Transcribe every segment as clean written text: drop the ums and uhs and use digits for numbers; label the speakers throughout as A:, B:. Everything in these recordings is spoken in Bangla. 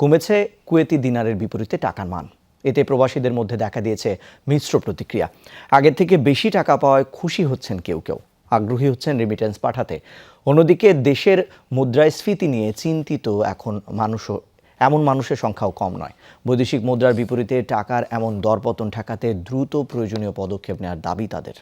A: কমেছে কুয়েতি দিনারের বিপরীতে টাকার মান। এতে প্রবাসীদের মধ্যে দেখা দিয়েছে মিশ্র প্রতিক্রিয়া। আগের থেকে বেশি টাকা পাওয়ায় খুশি হচ্ছেন কেউ কেউ, আগ্রহী হচ্ছেন রেমিটেন্স পাঠাতে। অন্যদিকে দেশের মুদ্রাস্ফীতি নিয়ে চিন্তিত এমন মানুষের সংখ্যাও কম নয়। বৈদেশিক মুদ্রার বিপরীতে টাকার এমন দরপতন ঠেকাতে দ্রুত প্রয়োজনীয় পদক্ষেপ নেওয়ার দাবি তাদের।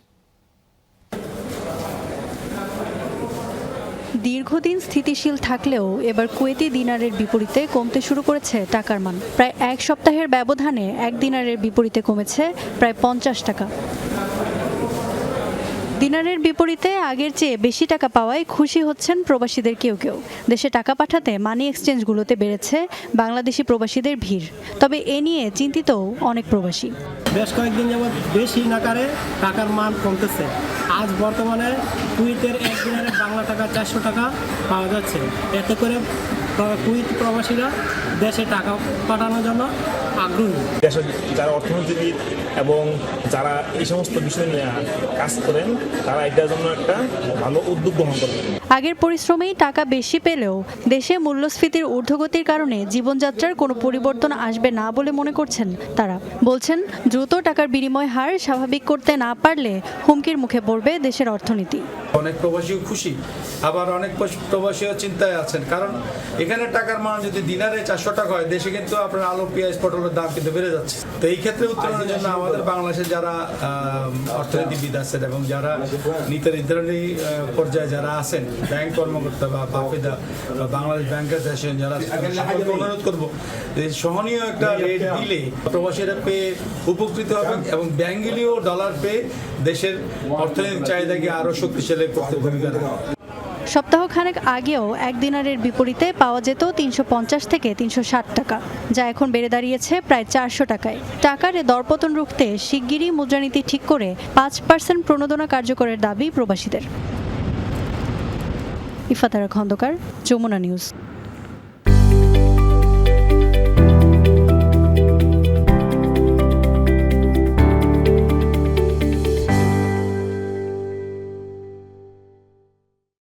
B: দীর্ঘদিন স্থিতিশীল থাকলেও এবার কুয়েতি দিনারের বিপরীতে কমতে শুরু করেছে টাকার মান। প্রায় এক সপ্তাহের ব্যবধানে এক দিনারের বিপরীতে কমেছে প্রায় 50 টাকা। দিনারের বিপরীতে আগের চেয়ে বেশি টাকা পাওয়ায় খুশি হচ্ছেন প্রবাসীদের কেউ কেউ। দেশে টাকা পাঠাতে মানি এক্সচেঞ্জগুলোতে বেড়েছে বাংলাদেশি প্রবাসীদের ভিড়। তবে এ নিয়ে চিন্তিত অনেক প্রবাসী।
C: বেশ কয়েকদিন যাবৎ বেশি নাকারে টাকার মান কমতেছে। আজ বর্তমানে কুয়েতের এক দিনারে বাংলা টাকা 400 টাকা পাওয়া যাচ্ছে। এতে করে কুয়েত প্রবাসীরা দেশে টাকা পাঠানোর জন্য আগ্রহী।
D: দেশের যারা অর্থনীতিবিদ এবং যারা এই সমস্ত বিষয় নিয়ে কাজ করেন তারা এটার জন্য একটা ভালো উদ্যোগ গ্রহণ করবেন।
B: আগের পরিশ্রমেই টাকা বেশি পেলেও দেশে মূল্যস্ফীতির ঊর্ধ্বগতির কারণে জীবনযাত্রার কোনো পরিবর্তন আসবে না বলে মনে করছেন তারা। বলছেন দ্রুত টাকার বিনিময় হার স্বাভাবিক করতে না পারলে হুমকির মুখে পড়বে দেশের অর্থনীতি।
E: অনেক প্রবাসীও খুশি, আবার অনেক প্রবাসীও চিন্তায় আছেন, কারণ এখানে টাকার মান যদি দিনারে 400 টাকা হয়, দেশে কিন্তু আপনার আলু পেঁয়াজ পটলের দাম কিন্তু বেড়ে যাচ্ছে। তো এই ক্ষেত্রে উত্তরণের জন্য আমাদের বাংলাদেশের যারা অর্থনীতিবিদ আছেন এবং যারা নীতি নির্ধারণী পর্যায়ে যারা আছেন, ব্যাংক কর্মকর্তা বা বাফেদা বা বাংলাদেশ ব্যাংকার অ্যাসোসিয়েশন যারা সকলকে অনুরোধ করবো যে সহনীয় একটা রেট দিলে প্রবাসীরা পেয়ে উপকৃত হবে এবং ব্যাংকগুলিও ডলার পেয়ে দেশের অর্থনৈতিক চাহিদাকে আরও শক্তিশালী করতে ভূমিকা রাখে।
B: সপ্তাহখানেক আগেও এক দিনারের বিপরীতে পাওয়া যেত 350 থেকে 360 টাকা, যা এখন বেড়ে দাঁড়িয়েছে প্রায় 400 টাকায়। টাকার এ দরপতন রুখতে শিগগিরই মুদ্রানীতি ঠিক করে 5% প্রণোদনা কার্যকরের দাবি প্রবাসীদের। ইফাতারা খন্দকার, যমুনা নিউজ।